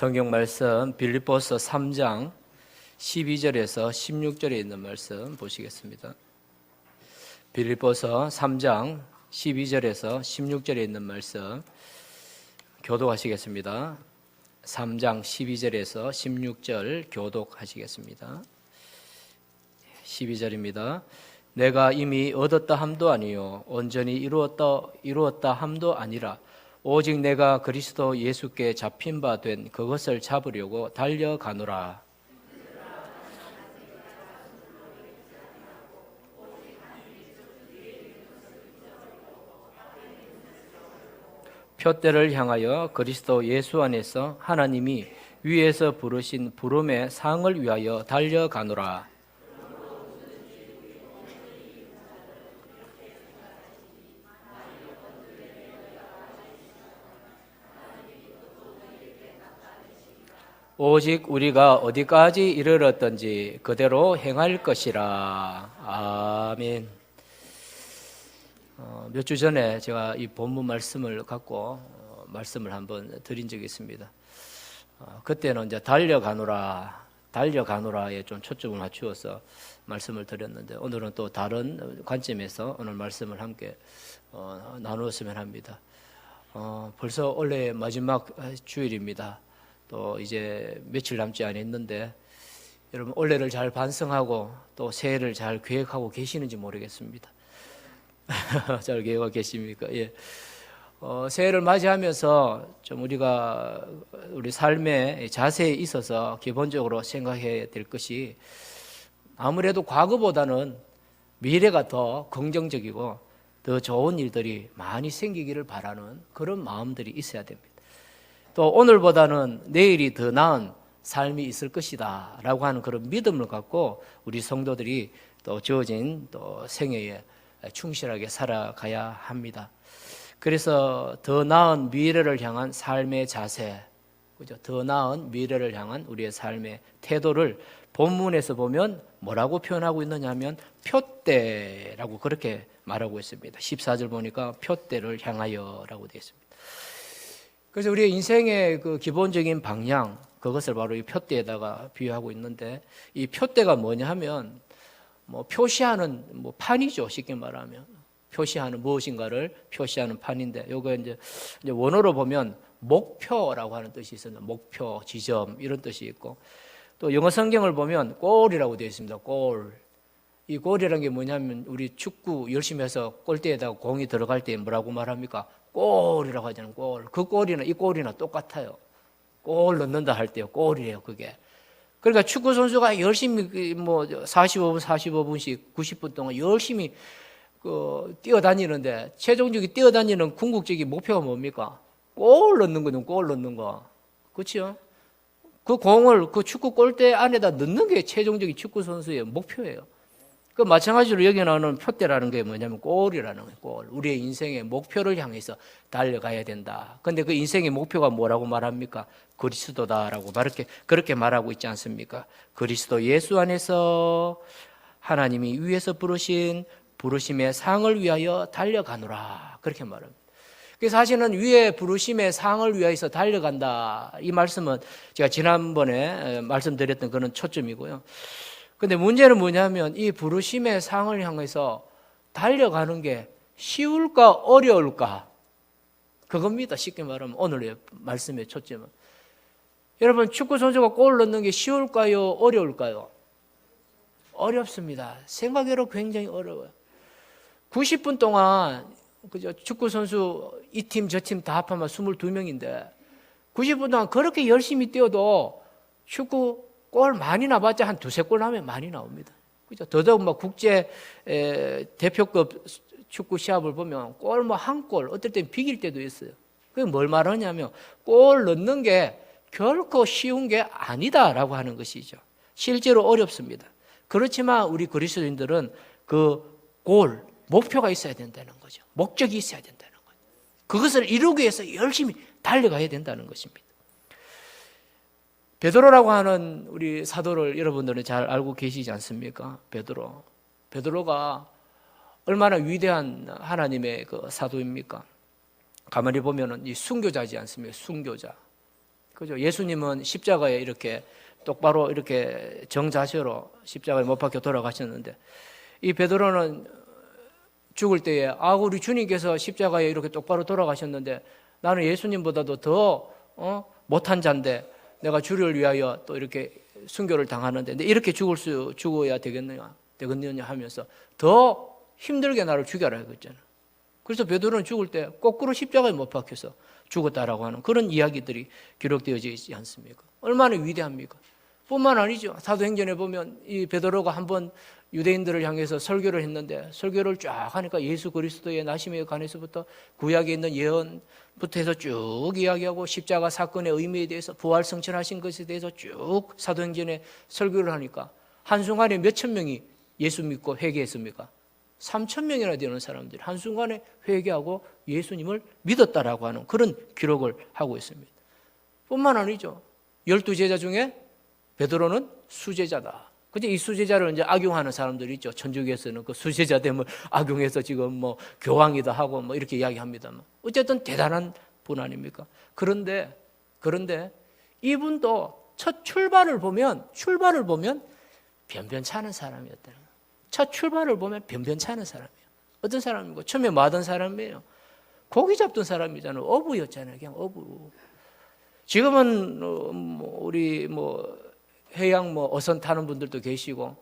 성경 말씀 빌립보서 3장 12절에서 16절에 있는 말씀 보시겠습니다. 빌립보서 3장 12절에서 16절에 있는 말씀 교독하시겠습니다. 3장 12절에서 16절 교독하시겠습니다. 12절입니다. 내가 이미 얻었다 함도 아니요 온전히 이루었다 함도 아니라 오직 내가 그리스도 예수께 잡힌 바 된 그것을 잡으려고 달려가노라. 표대를 향하여 그리스도 예수 안에서 하나님이 위에서 부르신 부름의 상을 위하여 달려가노라. 오직 우리가 어디까지 이르렀던지 그대로 행할 것이라. 아멘. 몇 주 전에 제가 이 본문 말씀을 갖고 말씀을 한번 드린 적이 있습니다. 그때는 이제 달려가노라에 좀 초점을 맞추어서 말씀을 드렸는데 오늘은 또 다른 관점에서 오늘 말씀을 함께 나누었으면 합니다. 벌써 올해 마지막 주일입니다. 또 이제 며칠 남지 않았는데 여러분 올해를 잘 반성하고 또 새해를 잘 계획하고 계시는지 모르겠습니다. 잘 계획하고 계십니까? 예. 새해를 맞이하면서 좀 우리가 우리 삶의 자세에 있어서 기본적으로 생각해야 될 것이 아무래도 과거보다는 미래가 더 긍정적이고 더 좋은 일들이 많이 생기기를 바라는 그런 마음들이 있어야 됩니다. 또 오늘보다는 내일이 더 나은 삶이 있을 것이다 라고 하는 그런 믿음을 갖고 우리 성도들이 또 주어진 또 생애에 충실하게 살아가야 합니다. 그래서 더 나은 미래를 향한 삶의 자세, 그죠? 더 나은 미래를 향한 우리의 삶의 태도를 본문에서 보면 뭐라고 표현하고 있느냐 하면 표대라고 그렇게 말하고 있습니다. 14절 보니까 표대를 향하여라고 되어 있습니다. 그래서 우리의 인생의 그 기본적인 방향, 그것을 바로 이 표대에다가 비유하고 있는데 이 표대가 뭐냐 하면 뭐 표시하는 뭐 판이죠. 쉽게 말하면 표시하는 무엇인가를 표시하는 판인데 요거 이제 원어로 보면 목표라고 하는 뜻이 있습니다. 목표, 지점 이런 뜻이 있고 또 영어 성경을 보면 골이라고 되어 있습니다. 골. 이 골이라는 게 뭐냐면 우리 축구 열심히 해서 골대에다가 공이 들어갈 때 뭐라고 말합니까? 골이라고 하잖아요. 골. 그 골이나 이 골이나 똑같아요. 골 넣는다 할 때요. 골이에요. 그게. 그러니까 축구 선수가 열심히 뭐 45분씩 90분 동안 열심히 뛰어다니는데 최종적으로 뛰어다니는 궁극적인 목표가 뭡니까? 골 넣는 거는 골 넣는 거. 그렇죠? 그 공을 그 축구 골대 안에다 넣는 게 최종적인 축구 선수의 목표예요. 그 마찬가지로 여기 나오는 표대라는 게 뭐냐면 골이라는 거예요. 골. 우리의 인생의 목표를 향해서 달려가야 된다. 근데 그 인생의 목표가 뭐라고 말합니까? 그리스도다라고 그렇게 말하고 있지 않습니까? 그리스도 예수 안에서 하나님이 위에서 부르신 부르심의 상을 위하여 달려가노라. 그렇게 말합니다. 그래서 사실은 위에 부르심의 상을 위하여서 달려간다. 이 말씀은 제가 지난번에 말씀드렸던 그런 초점이고요. 근데 문제는 뭐냐면 이 부르심의 상을 향해서 달려가는 게 쉬울까 어려울까? 그겁니다. 쉽게 말하면 오늘의 말씀의 초점은. 여러분 축구 선수가 골 넣는 게 쉬울까요? 어려울까요? 어렵습니다. 생각외로 굉장히 어려워요. 90분 동안 그죠? 축구 선수 이 팀 저 팀 다 합하면 22명인데 90분 동안 그렇게 열심히 뛰어도 축구 골 많이 나봤자 한 두세 골 나면 많이 나옵니다. 그죠? 더더욱 막 국제 대표급 축구 시합을 보면 골 뭐 한 골, 어떨 땐 비길 때도 있어요. 그게 뭘 말하냐면 골 넣는 게 결코 쉬운 게 아니다라고 하는 것이죠. 실제로 어렵습니다. 그렇지만 우리 그리스도인들은 그 골, 목표가 있어야 된다는 거죠. 목적이 있어야 된다는 거죠. 그것을 이루기 위해서 열심히 달려가야 된다는 것입니다. 베드로라고 하는 우리 사도를 여러분들은 잘 알고 계시지 않습니까? 베드로가 얼마나 위대한 하나님의 그 사도입니까? 가만히 보면은 이 순교자지 않습니까? 순교자. 그죠? 예수님은 십자가에 이렇게 똑바로 이렇게 정자세로 십자가에 못 박혀 돌아가셨는데, 이 베드로는 죽을 때에 우리 주님께서 십자가에 이렇게 똑바로 돌아가셨는데 나는 예수님보다도 더 못한 자인데 내가 주를 위하여 또 이렇게 순교를 당하는데 이렇게 죽어야 되겠느냐 하면서 더 힘들게 나를 죽여라 했잖아. 그래서 베드로는 죽을 때 거꾸로 십자가에 못 박혀서 죽었다라고 하는 그런 이야기들이 기록되어져 있지 않습니까? 얼마나 위대합니까? 뿐만 아니죠. 사도행전에 보면 이 베드로가 한번 유대인들을 향해서 설교를 했는데 설교를 쫙 하니까 예수 그리스도의 나심에 관해서부터 구약에 있는 예언부터 해서 쭉 이야기하고 십자가 사건의 의미에 대해서 부활 성천하신 것에 대해서 쭉 사도행전에 설교를 하니까 한순간에 몇천 명이 예수 믿고 회개했습니까? 3천 명이나 되는 사람들이 한순간에 회개하고 예수님을 믿었다라고 하는 그런 기록을 하고 있습니다. 뿐만 아니죠. 12제자 중에 베드로는 수제자다. 근데 이 수제자를 이제 악용하는 사람들이 있죠. 천주교에서는 그 수제자됨을 악용해서 지금 뭐 교황이다 하고 뭐 이렇게 이야기합니다만 어쨌든 대단한 분 아닙니까? 그런데 이분도 첫 출발을 보면 변변찮은 사람이었다는 거예요. 첫 출발을 보면 변변찮은 사람이에요. 어떤 사람이고 처음에 뭐 하던 사람이에요? 고기 잡던 사람이잖아요. 어부였잖아요. 그냥 어부. 지금은 우리 해양 어선 타는 분들도 계시고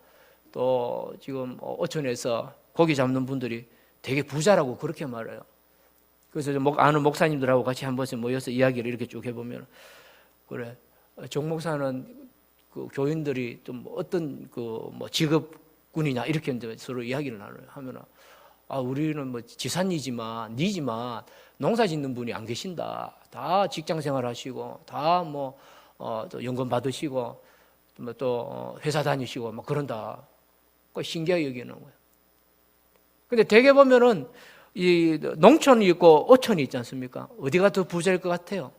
또 지금 어촌에서 고기 잡는 분들이 되게 부자라고 그렇게 말해요. 그래서 아는 목사님들하고 같이 한 번씩 모여서 이야기를 이렇게 쭉 해보면 그래 정 목사는 그 교인들이 좀 어떤 직업군이냐 이렇게 이제 서로 이야기를 나눠요. 하면 우리는 지산이지만 니지만 농사 짓는 분이 안 계신다. 다 직장 생활하시고 다 또 연금 받으시고 또 회사 다니시고 그런다. 신기하게 여기는 거예요. 근데 대개 보면은 이 농촌이 있고 어촌이 있지 않습니까? 어디가 더 부자일 것 같아요?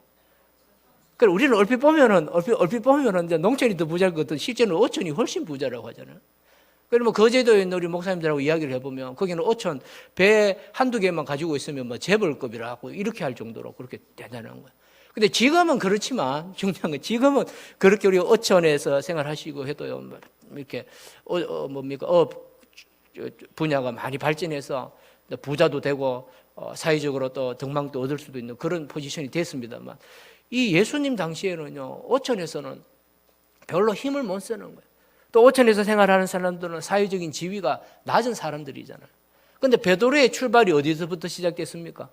그러니까 우리는 얼핏 보면은 이제 농촌이 더 부자일 것 같은데 실제는 어촌이 훨씬 부자라고 하잖아요. 그러면 거제도에 있는 우리 목사님들하고 이야기를 해보면 거기는 어촌 배 한두 개만 가지고 있으면 재벌급이라고 이렇게 할 정도로 그렇게 대단한 거예요. 근데 지금은 그렇지만 중요한 건 지금은 그렇게 우리 어촌에서 생활하시고 해도요 이렇게 분야가 많이 발전해서 부자도 되고 사회적으로 또 덕망도 얻을 수도 있는 그런 포지션이 됐습니다만 이 예수님 당시에는요 어촌에서는 별로 힘을 못 쓰는 거예요. 또 어촌에서 생활하는 사람들은 사회적인 지위가 낮은 사람들이잖아요. 그런데 베드로의 출발이 어디서부터 시작됐습니까?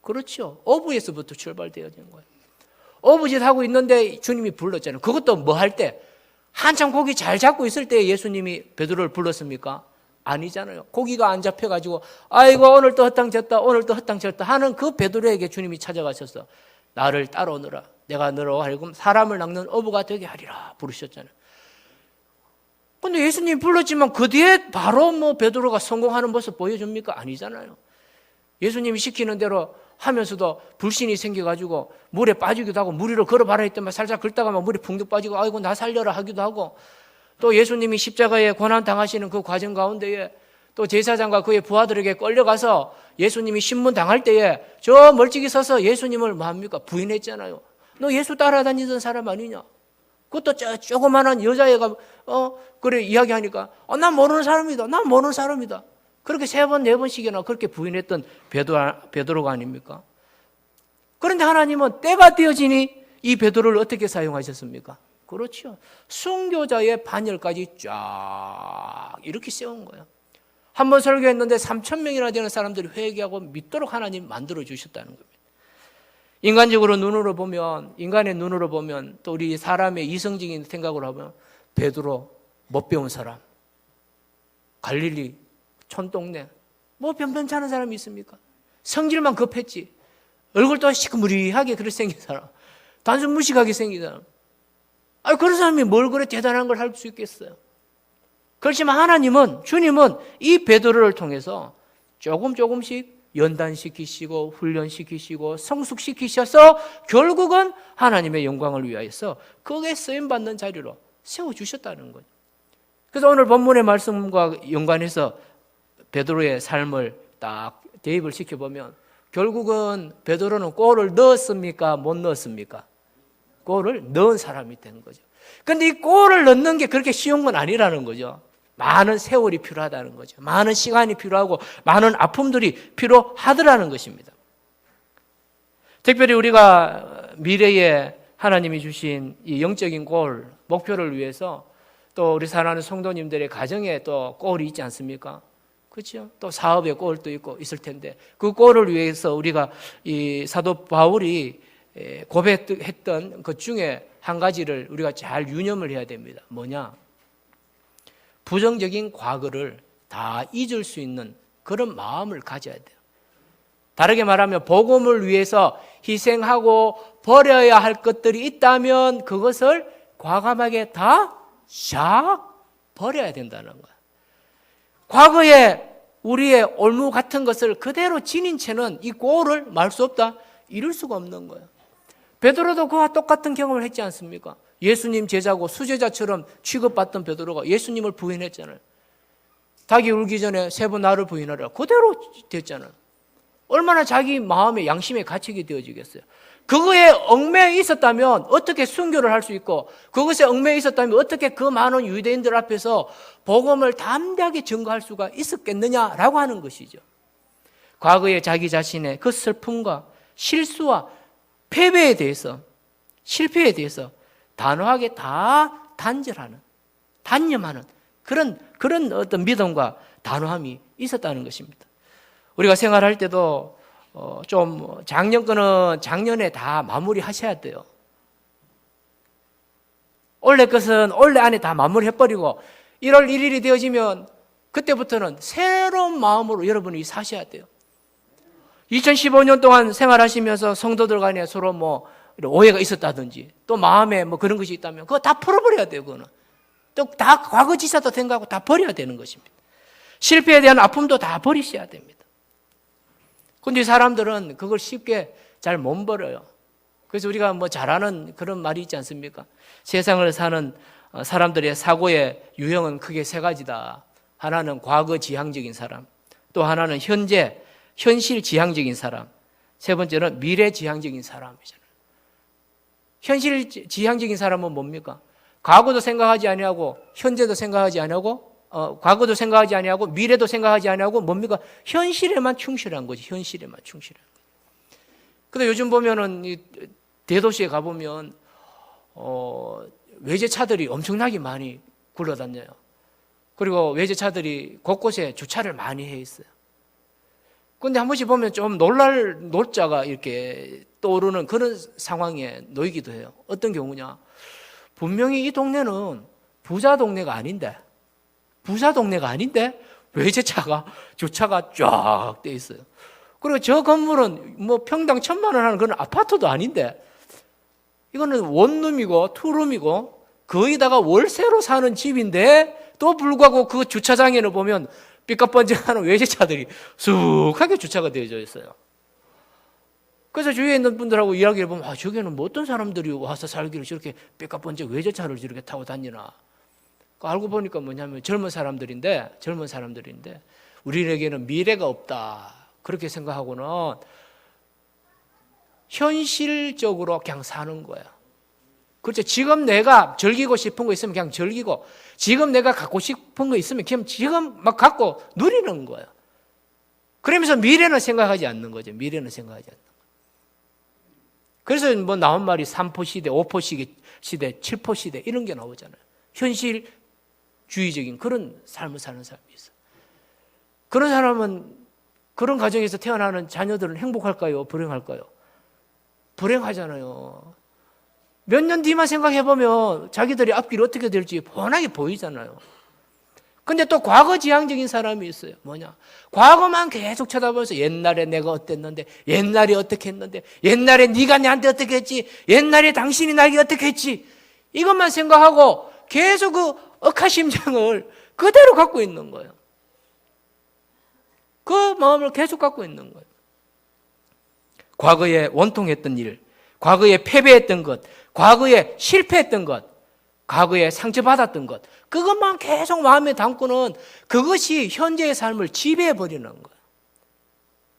그렇죠. 어부에서부터 출발되어진 거예요. 어부짓 하고 있는데 주님이 불렀잖아요. 그것도 뭐 할 때? 한참 고기 잘 잡고 있을 때 예수님이 베드로를 불렀습니까? 아니잖아요. 고기가 안 잡혀가지고 아이고 오늘 또 헛당쳤다 오늘 또 헛당쳤다 하는 그 베드로에게 주님이 찾아가셔서 나를 따라오너라. 내가 너로 하여금 사람을 낚는 어부가 되게 하리라 부르셨잖아요. 근데 예수님이 불렀지만 그 뒤에 바로 베드로가 성공하는 모습 보여줍니까? 아니잖아요. 예수님이 시키는 대로 하면서도 불신이 생겨가지고 물에 빠지기도 하고 물 위로 걸어봐라 했더니 살짝 긁다가 물에 붕득 빠지고 아이고 나 살려라 하기도 하고 또 예수님이 십자가에 고난 당하시는 그 과정 가운데에 또 제사장과 그의 부하들에게 끌려가서 예수님이 신문 당할 때에 저 멀찍이 서서 예수님을 뭐합니까? 부인했잖아요. 너 예수 따라다니던 사람 아니냐? 그것도 조그만한 여자애가 그래 이야기하니까 난 모르는 사람이다. 난 모르는 사람이다. 그렇게 3번, 4번씩이나 그렇게 부인했던 베드로가 아닙니까? 그런데 하나님은 때가 되어지니 이 베드로를 어떻게 사용하셨습니까? 그렇죠. 순교자의 반열까지 쫙 이렇게 세운 거예요. 한 번 설교했는데 3,000명이나 되는 사람들이 회개하고 믿도록 하나님 만들어 주셨다는 겁니다. 인간의 눈으로 보면 또 우리 사람의 이성적인 생각으로 하면 베드로 못 배운 사람, 갈릴리 촌동네 변변찮은 사람이 있습니까? 성질만 급했지 얼굴도 시커무리하게 그렇게 생긴 사람, 단순 무식하게 생긴 사람. 그런 사람이 뭘 그래 대단한 걸 할 수 있겠어요? 그렇지만 주님은 이 베드로를 통해서 조금씩 연단시키시고 훈련시키시고 성숙시키셔서 결국은 하나님의 영광을 위하여서 거기에 쓰임받는 자리로 세워주셨다는 거죠. 그래서 오늘 본문의 말씀과 연관해서 베드로의 삶을 딱 대입을 시켜보면 결국은 베드로는 골을 넣었습니까? 못 넣었습니까? 골을 넣은 사람이 된 거죠. 그런데 이 골을 넣는 게 그렇게 쉬운 건 아니라는 거죠. 많은 세월이 필요하다는 거죠. 많은 시간이 필요하고 많은 아픔들이 필요하더라는 것입니다. 특별히 우리가 미래에 하나님이 주신 이 영적인 골, 목표를 위해서 또 우리 사랑하는 성도님들의 가정에 또 골이 있지 않습니까? 그렇죠? 또 사업의 골도 있고 있을 텐데 그 골을 위해서 우리가 이 사도 바울이 고백했던 것 중에 한 가지를 우리가 잘 유념을 해야 됩니다. 뭐냐? 부정적인 과거를 다 잊을 수 있는 그런 마음을 가져야 돼요. 다르게 말하면 복음을 위해서 희생하고 버려야 할 것들이 있다면 그것을 과감하게 다 샥 버려야 된다는 거예요. 과거에 우리의 올무 같은 것을 그대로 지닌 채는 이 골을 말 수 없다, 이룰 수가 없는 거예요. 베드로도 그와 똑같은 경험을 했지 않습니까? 예수님 제자고 수제자처럼 취급받던 베드로가 예수님을 부인했잖아요. 닭이 울기 전에 3번 나를 부인하라. 그대로 됐잖아요. 얼마나 자기 마음의 양심에 갇히게 되어지겠어요. 그거에 얽매여 있었다면 어떻게 순교를 할 수 있고 그것에 얽매여 있었다면 어떻게 그 많은 유대인들 앞에서 복음을 담대하게 증거할 수가 있었겠느냐라고 하는 것이죠. 과거에 자기 자신의 그 슬픔과 실수와 패배에 대해서, 실패에 대해서 단호하게 다 단절하는, 단념하는 그런 어떤 믿음과 단호함이 있었다는 것입니다. 우리가 생활할 때도 좀 작년 거는 작년에 다 마무리하셔야 돼요. 올해 것은 올해 안에 다 마무리해버리고 1월 1일이 되어지면 그때부터는 새로운 마음으로 여러분이 사셔야 돼요. 2015년 동안 생활하시면서 성도들 간에 서로 뭐 오해가 있었다든지 또 마음에 뭐 그런 것이 있다면 그거 다 풀어버려야 돼요. 그거는 또 다 과거지사도 생각하고 다 버려야 되는 것입니다. 실패에 대한 아픔도 다 버리셔야 됩니다. 근데 사람들은 그걸 쉽게 잘 못 버려요. 그래서 우리가 뭐 잘하는 그런 말이 있지 않습니까? 세상을 사는 사람들의 사고의 유형은 크게 3가지다. 하나는 과거 지향적인 사람, 또 하나는 현실 지향적인 사람, 3번째는 미래 지향적인 사람이잖아요. 현실 지향적인 사람은 뭡니까? 과거도 생각하지 아니하고 현재도 생각하지 아니하고 과거도 생각하지 아니하고 미래도 생각하지 아니하고 뭡니까? 현실에만 충실한 거지. 현실에만 충실한 거지. 근데 요즘 보면은 이 대도시에 가보면 외제차들이 엄청나게 많이 굴러다녀요. 그리고 외제차들이 곳곳에 주차를 많이 해 있어요. 근데 한 번씩 보면 좀 놀자가 이렇게 떠오르는 그런 상황에 놓이기도 해요. 어떤 경우냐? 분명히 이 동네는 부자 동네가 아닌데 외제차가 주차가 쫙 돼 있어요. 그리고 저 건물은 뭐 평당 1,000만 원 하는 그런 아파트도 아닌데 이거는 원룸이고 투룸이고 거기다가 월세로 사는 집인데 또 불구하고 그 주차장에는 보면 삐까뻔쩍하는 외제차들이 쑥하게 주차가 되어져 있어요. 그래서 주위에 있는 분들하고 이야기를 보면 저기는 뭐 어떤 사람들이 와서 살기를 저렇게 삐까뻔쩍 외제차를 저렇게 타고 다니나. 알고 보니까 뭐냐면 젊은 사람들인데 우리에게는 미래가 없다. 그렇게 생각하고는 현실적으로 그냥 사는 거야. 그렇죠. 지금 내가 즐기고 싶은 거 있으면 그냥 즐기고 지금 내가 갖고 싶은 거 있으면 그냥 지금 막 갖고 누리는 거야. 그러면서 미래는 생각하지 않는 거죠. 미래는 생각하지 않는 거야. 그래서 뭐 나온 말이 3포 시대, 5포 시대, 7포 시대 이런 게 나오잖아요. 현실주의적인 그런 삶을 사는 사람이 있어요. 그런 사람은 그런 가정에서 태어나는 자녀들은 행복할까요? 불행할까요? 불행하잖아요. 몇 년 뒤만 생각해보면 자기들이 앞길이 어떻게 될지 뻔하게 보이잖아요. 근데 또 과거 지향적인 사람이 있어요. 뭐냐? 과거만 계속 쳐다보면서 옛날에 내가 어땠는데, 옛날에 어떻게 했는데, 옛날에 네가 나한테 어떻게 했지, 옛날에 당신이 나에게 어떻게 했지, 이것만 생각하고 계속 그 억하심장을 그대로 갖고 있는 거예요. 그 마음을 계속 갖고 있는 거예요. 과거에 원통했던 일, 과거에 패배했던 것, 과거에 실패했던 것, 과거에 상처받았던 것, 그것만 계속 마음에 담고는 그것이 현재의 삶을 지배해버리는 거예요.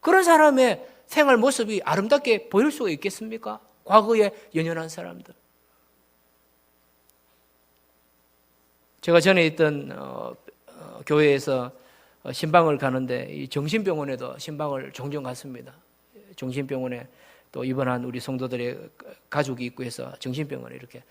그런 사람의 생활 모습이 아름답게 보일 수가 있겠습니까? 과거에 연연한 사람들. 제가 전에 있던 교회에서 신방을 가는데 이 정신병원에도 신방을 종종 갔습니다. 정신병원에 또 입원한 우리 성도들의 가족이 있고 해서 정신병원에 이렇게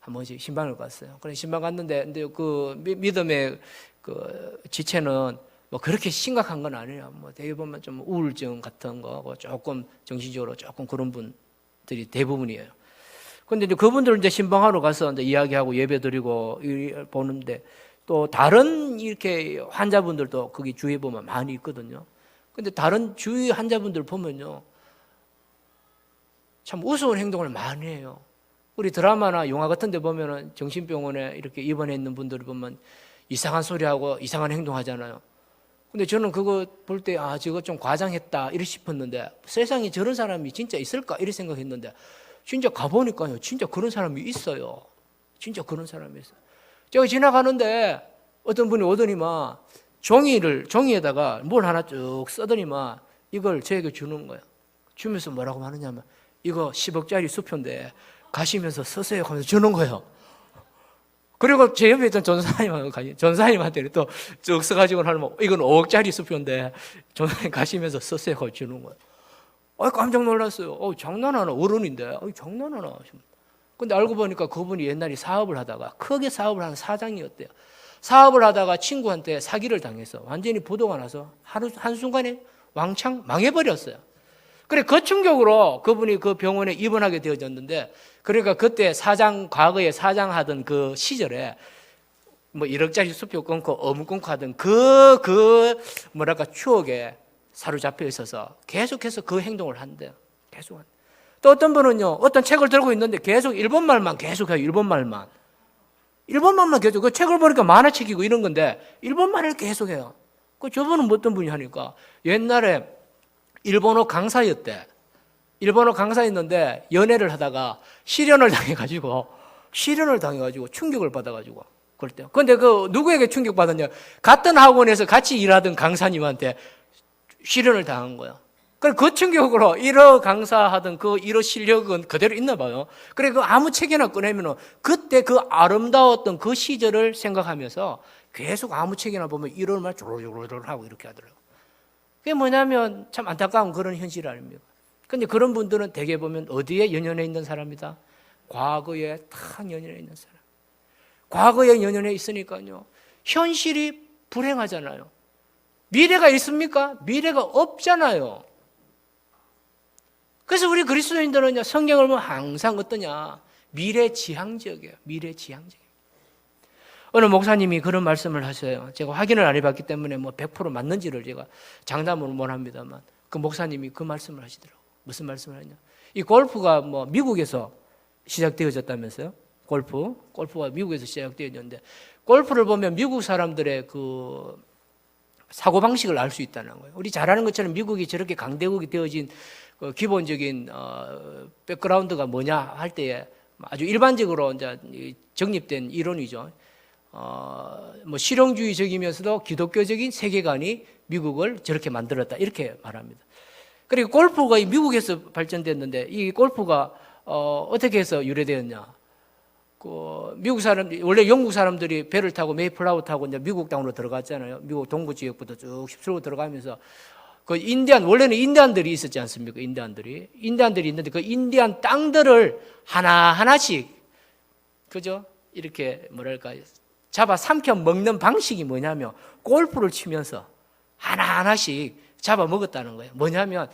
한 번씩 신방을 갔어요. 그래 신방 갔는데 근데 그 믿음의 그 지체는 뭐 그렇게 심각한 건 아니에요. 뭐 되게 보면 좀 우울증 같은 거 조금 정신적으로 조금 그런 분들이 대부분이에요. 근데 이제 그분들 이제 신방하러 가서 이제 이야기하고 예배드리고 보는데 또 다른 이렇게 환자분들도 거기 주위에 보면 많이 있거든요. 근데 다른 주위 환자분들 보면요. 참 우스운 행동을 많이 해요. 우리 드라마나 영화 같은 데 보면은 정신병원에 이렇게 입원해 있는 분들 보면 이상한 소리하고 이상한 행동하잖아요. 근데 저는 그거 볼 때 저거 좀 과장했다 이렇게 싶었는데 세상에 저런 사람이 진짜 있을까 이렇게 생각했는데 진짜 가보니까요. 진짜 그런 사람이 있어요. 진짜 그런 사람이 있어요. 제가 지나가는데 어떤 분이 오더니만 종이에다가 뭘 하나 쭉 써더니만 이걸 저에게 주는 거예요. 주면서 뭐라고 하느냐면 이거 10억짜리 수표인데 가시면서 쓰세요 하면서 주는 거예요. 그리고 제 옆에 있던 전사님한테 또 쭉 써가지고 하면 이건 5억짜리 수표인데 전사님 가시면서 쓰세요 하고 주는 거예요. 깜짝 놀랐어요. 장난하나 어른인데 장난하나. 근데 알고 보니까 그분이 옛날에 사업을 하다가 크게 사업을 하는 사장이었대요. 사업을 하다가 친구한테 사기를 당해서 완전히 부도가 나서 한순간에 왕창 망해버렸어요. 그래 그 충격으로 그분이 그 병원에 입원하게 되어졌는데 그러니까 그때 과거에 사장하던 그 시절에 뭐 1억짜리 수표 끊고 어묵 끊고 하던 추억에 사로잡혀 있어서 계속해서 그 행동을 한대요. 계속. 또 어떤 분은요, 어떤 책을 들고 있는데 계속 일본말만 계속 해요. 일본말만 계속. 그 책을 보니까 만화책이고 이런 건데 일본말을 계속 해요. 저분은 어떤 분이 하니까 옛날에 일본어 강사였대. 일본어 강사였는데 연애를 하다가 실연을 당해가지고 충격을 받아가지고 그랬대요. 근데 누구에게 충격받았냐? 같은 학원에서 같이 일하던 강사님한테 실연을 당한 거예요. 그 충격으로 1호 강사하던 그 1호 실력은 그대로 있나 봐요. 그래 아무 책이나 꺼내면 그때 그 아름다웠던 그 시절을 생각하면서 계속 아무 책이나 보면 1호를 막 조로조로 하고 이렇게 하더라고요. 그게 뭐냐면 참 안타까운 그런 현실 아닙니까? 근데 그런 분들은 대개 보면 어디에 연연해 있는 사람이다? 과거에 탁 연연해 있는 사람. 과거에 연연해 있으니까요. 현실이 불행하잖아요. 미래가 있습니까? 미래가 없잖아요. 그래서 우리 그리스도인들은 성경을 보면 항상 어떠냐? 미래지향적이에요. 미래지향적이에요. 어느 목사님이 그런 말씀을 하셔요. 제가 확인을 안 해봤기 때문에 100% 맞는지를 제가 장담을 못 합니다만 그 목사님이 그 말씀을 하시더라고요. 무슨 말씀을 하냐? 이 골프가 미국에서 시작되어졌다면서요? 골프가 미국에서 시작되어졌는데 골프를 보면 미국 사람들의 그 사고방식을 알 수 있다는 거예요. 우리 잘 아는 것처럼 미국이 저렇게 강대국이 되어진 그 기본적인 백그라운드가 뭐냐 할 때에 아주 일반적으로 이제 정립된 이론이죠. 실용주의적이면서도 기독교적인 세계관이 미국을 저렇게 만들었다 이렇게 말합니다. 그리고 골프가 미국에서 발전됐는데 이 골프가 어떻게 해서 유래되었냐? 미국 원래 영국 사람들이 배를 타고 메이플라워 타고 이제 미국 땅으로 들어갔잖아요. 미국 동부 지역부터 쭉 휩쓸고 들어가면서 원래는 인디안들이 있었지 않습니까? 인디안들이 있는데 그 인디안 땅들을 하나하나씩, 그죠? 이렇게 잡아 삼켜 먹는 방식이 뭐냐면 골프를 치면서 하나하나씩 잡아 먹었다는 거예요. 뭐냐면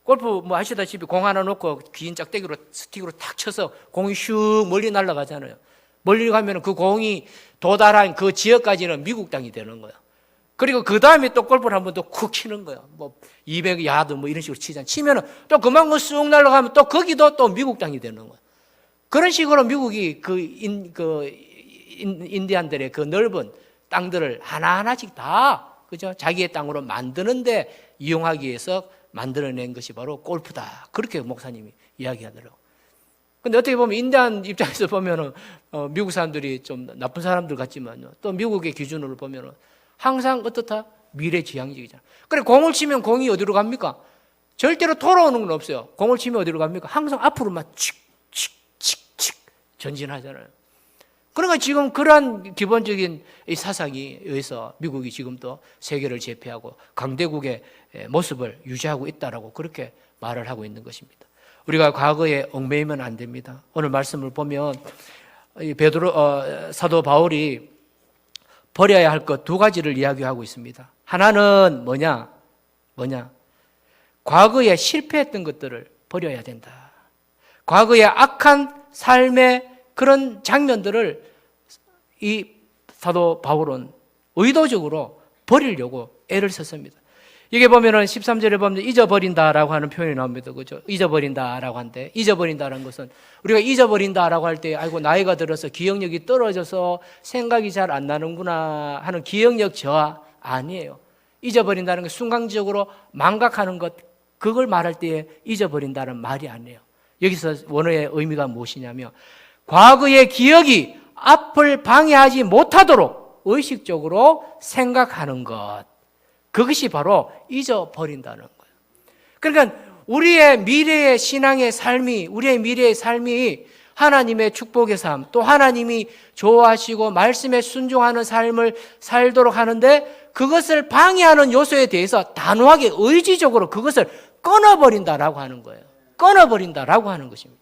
골프 아시다시피 공 하나 놓고 긴 짝대기로 스틱으로 탁 쳐서 공이 슉 멀리 날아가잖아요. 멀리 가면 그 공이 도달한 그 지역까지는 미국 땅이 되는 거예요. 그리고 그 다음에 또 골프를 한 번 더 쿡 치는 거예요. 200야드 이런 식으로 치잖아요. 치면은 또 그만큼 쑥 날아가면 또 거기도 또 미국 땅이 되는 거예요. 그런 식으로 미국이 인디안들의 그 넓은 땅들을 하나하나씩 다, 그죠? 자기의 땅으로 만드는데 이용하기 위해서 만들어낸 것이 바로 골프다. 그렇게 목사님이 이야기하더라고요. 근데 어떻게 보면 인디안 입장에서 보면은 미국 사람들이 좀 나쁜 사람들 같지만요. 또 미국의 기준으로 보면은 항상 어떻다? 미래지향적이잖아. 그래 공을 치면 공이 어디로 갑니까? 절대로 돌아오는 건 없어요. 공을 치면 어디로 갑니까? 항상 앞으로만 칙칙칙칙 전진하잖아요. 그러니까 지금 그러한 기본적인 이 사상에 의해서 미국이 지금도 세계를 제패하고 강대국의 모습을 유지하고 있다라고 그렇게 말을 하고 있는 것입니다. 우리가 과거에 얽매이면 안 됩니다. 오늘 말씀을 보면 사도 바울이 버려야 할 것 두 가지를 이야기하고 있습니다. 하나는 뭐냐? 과거에 실패했던 것들을 버려야 된다. 과거의 악한 삶의 그런 장면들을 이 사도 바울은 의도적으로 버리려고 애를 썼습니다. 여기 보면은 13절에 보면 잊어버린다라고 하는 표현이 나옵니다. 그죠? 잊어버린다라고 하는데, 잊어버린다는 것은 우리가 잊어버린다라고 할 때, 아이고, 나이가 들어서 기억력이 떨어져서 생각이 잘 안 나는구나 하는 기억력 저하 아니에요. 잊어버린다는 게 순간적으로 망각하는 것, 그걸 말할 때에 잊어버린다는 말이 아니에요. 여기서 원어의 의미가 무엇이냐면, 과거의 기억이 앞을 방해하지 못하도록 의식적으로 생각하는 것. 그것이 바로 잊어버린다는 거예요. 그러니까 우리의 미래의 신앙의 삶이, 우리의 미래의 삶이 하나님의 축복의 삶, 또 하나님이 좋아하시고 말씀에 순종하는 삶을 살도록 하는데 그것을 방해하는 요소에 대해서 단호하게 의지적으로 그것을 끊어버린다라고 하는 거예요. 끊어버린다라고 하는 것입니다.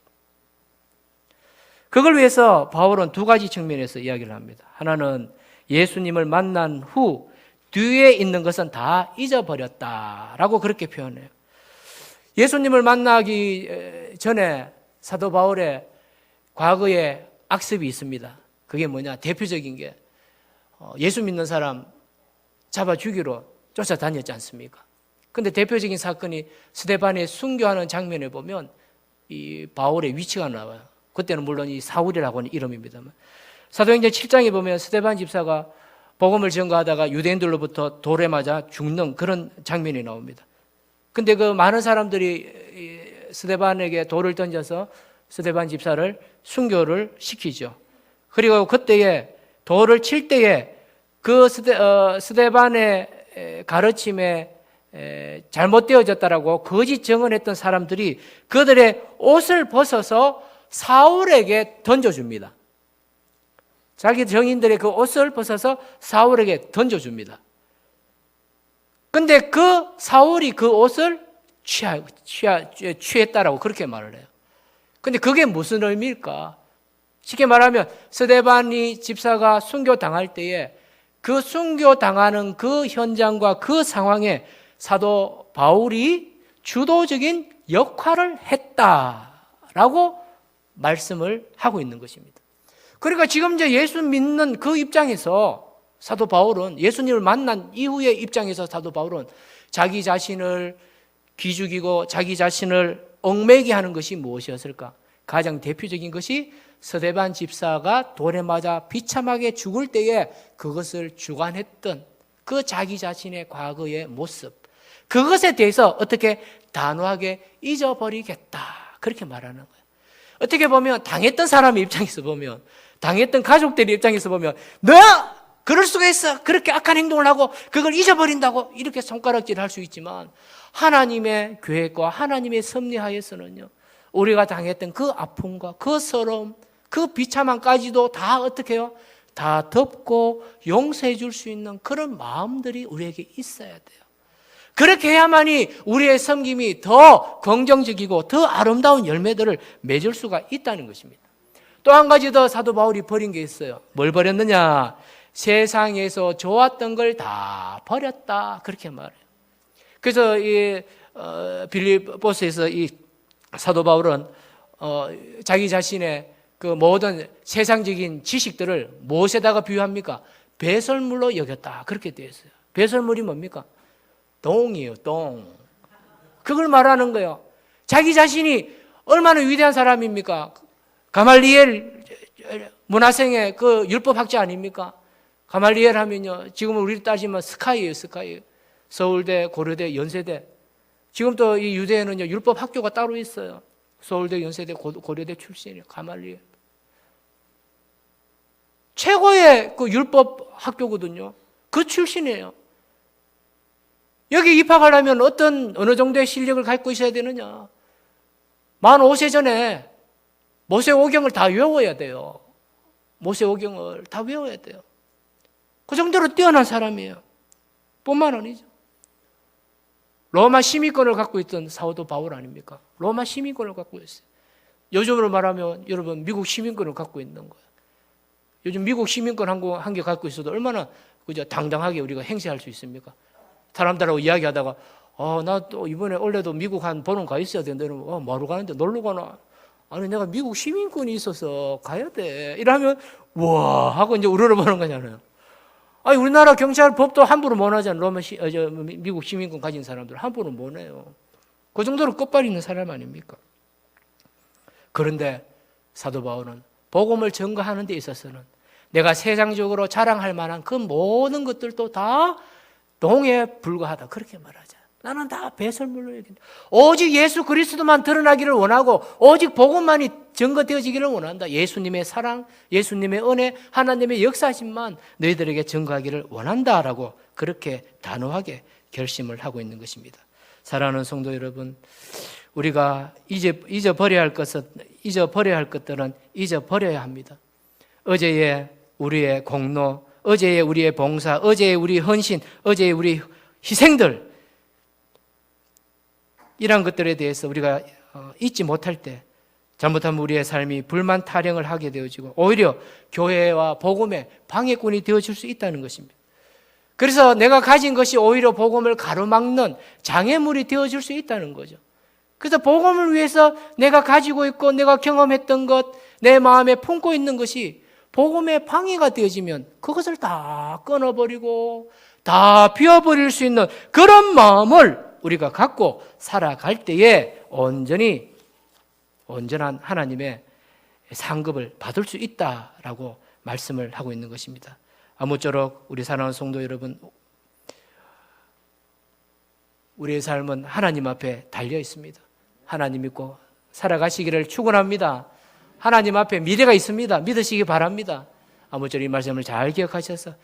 그걸 위해서 바울은 두 가지 측면에서 이야기를 합니다. 하나는 예수님을 만난 후 뒤에 있는 것은 다 잊어버렸다라고 그렇게 표현해요. 예수님을 만나기 전에 사도 바울의 과거에 악습이 있습니다. 그게 뭐냐? 대표적인 게 예수 믿는 사람 잡아 죽이러 쫓아다녔지 않습니까? 근데 대표적인 사건이 스데반의 순교하는 장면에 보면 이 바울의 위치가 나와요. 그때는 물론 이 사울이라고 하는 이름입니다만, 사도행전 7장에 보면 스데반 집사가 복음을 전가하다가 유대인들로부터 돌에 맞아 죽는 그런 장면이 나옵니다. 근데 그 많은 사람들이 스데반에게 돌을 던져서 스데반 집사를 순교를 시키죠. 그리고 그때에 돌을 칠 때에 그 스데반의 가르침에 잘못되어졌다라고 거짓 증언했던 사람들이 그들의 옷을 벗어서 사울에게 던져줍니다. 자기 정인들의 그 옷을 벗어서 사울에게 던져줍니다. 근데 그 사울이 그 옷을 취했다라고 그렇게 말을 해요. 근데 그게 무슨 의미일까? 쉽게 말하면 스데반이 집사가 순교당할 때에 그 순교당하는 그 현장과 그 상황에 사도 바울이 주도적인 역할을 했다라고 말씀을 하고 있는 것입니다. 그러니까 지금 이제 예수 믿는 그 입장에서 사도 바울은, 예수님을 만난 이후의 입장에서 사도 바울은 자기 자신을 기죽이고 자기 자신을 얽매이게 하는 것이 무엇이었을까? 가장 대표적인 것이 스데반 집사가 돌에 맞아 비참하게 죽을 때에 그것을 주관했던 그 자기 자신의 과거의 모습, 그것에 대해서 어떻게 단호하게 잊어버리겠다, 그렇게 말하는 거예요. 어떻게 보면 당했던 사람의 입장에서 보면, 당했던 가족들의 입장에서 보면, 너 그럴 수가 있어, 그렇게 악한 행동을 하고 그걸 잊어버린다고 이렇게 손가락질을 할 수 있지만, 하나님의 계획과 하나님의 섭리하에서는요, 우리가 당했던 그 아픔과 그 서러움, 그 비참함까지도 다 어떻게 해요? 다 덮고 용서해 줄 수 있는 그런 마음들이 우리에게 있어야 돼요. 그렇게 해야만이 우리의 섬김이 더 긍정적이고 더 아름다운 열매들을 맺을 수가 있다는 것입니다. 또 한 가지 더 사도 바울이 버린 게 있어요. 뭘 버렸느냐? 세상에서 좋았던 걸 다 버렸다, 그렇게 말해요. 그래서 이 빌립보서에서 이 사도 바울은 자기 자신의 그 모든 세상적인 지식들을 무엇에다가 비유합니까? 배설물로 여겼다, 그렇게 되어 있어요. 배설물이 뭡니까? 똥이에요, 똥. 그걸 말하는 거예요. 자기 자신이 얼마나 위대한 사람입니까? 가말리엘 문화생의 그 율법학자 아닙니까? 가말리엘 하면요, 지금 우리 따지면 스카이예요, 스카이. 서울대, 고려대, 연세대. 지금 또 이 유대에는요, 율법학교가 따로 있어요. 서울대, 연세대, 고려대 출신이에요, 가말리엘. 최고의 그 율법학교거든요. 그 출신이에요. 여기 입학하려면 어느 정도의 실력을 갖고 있어야 되느냐? 만 5세 전에 모세오경을 다 외워야 돼요. 모세오경을 다 외워야 돼요. 그 정도로 뛰어난 사람이에요. 뿐만 아니죠. 로마 시민권을 갖고 있던 사도 바울 아닙니까? 로마 시민권을 갖고 있어요. 요즘으로 말하면 여러분 미국 시민권을 갖고 있는 거예요. 요즘 미국 시민권 한 개 갖고 있어도 얼마나 그저 당당하게 우리가 행세할 수 있습니까? 사람들하고 이야기하다가 나 또 이번에 원래도 미국 한 번은 가 있어야 되는데 뭐로 가는데 놀러 가나? 아니 내가 미국 시민권이 있어서 가야 돼. 이러면 와 하고 이제 우러러보는 거잖아요. 아니 우리나라 경찰 법도 함부로 못 하잖아요. 미국 시민권 가진 사람들 함부로 못 해요. 그 정도로 끝발 있는 사람 아닙니까? 그런데 사도 바울은 복음을 전가하는 데 있어서는 내가 세상적으로 자랑할 만한 그 모든 것들도 다 동에 불과하다. 그렇게 말하자. 나는 다 배설물로 얘기한다. 오직 예수 그리스도만 드러나기를 원하고 오직 복음만이 증거되어지기를 원한다. 예수님의 사랑, 예수님의 은혜, 하나님의 역사심만 너희들에게 증거하기를 원한다라고 그렇게 단호하게 결심을 하고 있는 것입니다. 사랑하는 성도 여러분, 우리가 잊어버려야 할 것들은 잊어버려야 합니다. 어제의 우리의 공로, 어제의 우리의 봉사, 어제의 우리 헌신, 어제의 우리 희생들, 이런 것들에 대해서 우리가 잊지 못할 때 잘못하면 우리의 삶이 불만 타령을 하게 되어지고 오히려 교회와 복음의 방해꾼이 되어질 수 있다는 것입니다. 그래서 내가 가진 것이 오히려 복음을 가로막는 장애물이 되어질 수 있다는 거죠. 그래서 복음을 위해서 내가 가지고 있고 내가 경험했던 것, 내 마음에 품고 있는 것이 복음의 방해가 되어지면 그것을 다 끊어버리고 다 비워버릴 수 있는 그런 마음을 우리가 갖고 살아갈 때에 온전한 하나님의 상급을 받을 수 있다라고 말씀을 하고 있는 것입니다. 아무쪼록 우리 사랑하는 성도 여러분, 우리의 삶은 하나님 앞에 달려 있습니다. 하나님 믿고 살아가시기를 축원합니다. 하나님 앞에 미래가 있습니다. 믿으시기 바랍니다. 아무쪼록 이 말씀을 잘 기억하셔서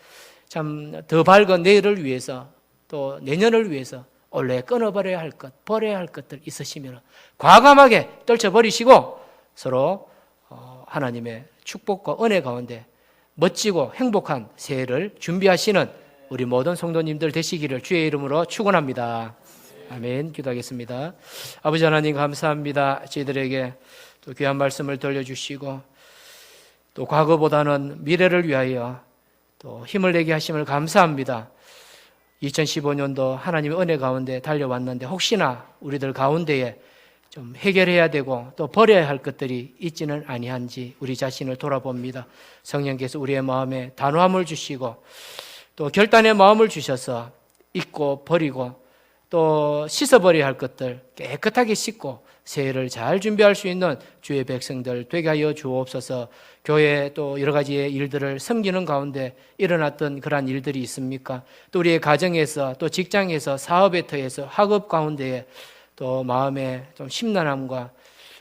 참 더 밝은 내일을 위해서 또 내년을 위해서 원래 끊어버려야 할 것, 버려야 할 것들 있으시면 과감하게 떨쳐버리시고 서로 하나님의 축복과 은혜 가운데 멋지고 행복한 새해를 준비하시는 우리 모든 성도님들 되시기를 주의 이름으로 축원합니다. 아멘. 기도하겠습니다. 아버지 하나님 감사합니다. 저희들에게 또 귀한 말씀을 들려주시고 또 과거보다는 미래를 위하여 또 힘을 내게 하심을 감사합니다. 2015년도 하나님의 은혜 가운데 달려왔는데 혹시나 우리들 가운데에 좀 해결해야 되고 또 버려야 할 것들이 있지는 아니한지 우리 자신을 돌아봅니다. 성령께서 우리의 마음에 단호함을 주시고 또 결단의 마음을 주셔서 잊고 버리고 또 씻어버려야 할 것들 깨끗하게 씻고 새해를 잘 준비할 수 있는 주의 백성들 되게 하여 주옵소서. 교회 또 여러 가지의 일들을 섬기는 가운데 일어났던 그러한 일들이 있습니까? 또 우리의 가정에서 또 직장에서 사업에 터에서 학업 가운데에 또 마음에 좀 심란함과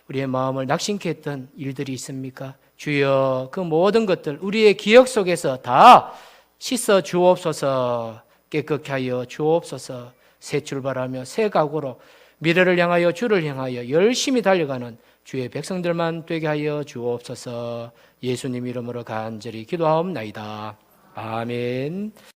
우리의 마음을 낙심케 했던 일들이 있습니까? 주여 그 모든 것들 우리의 기억 속에서 다 씻어 주옵소서. 깨끗게 하여 주옵소서. 새 출발하며 새 각오로 미래를 향하여 주를 향하여 열심히 달려가는 주의 백성들만 되게 하여 주옵소서. 예수님 이름으로 간절히 기도하옵나이다. 아멘.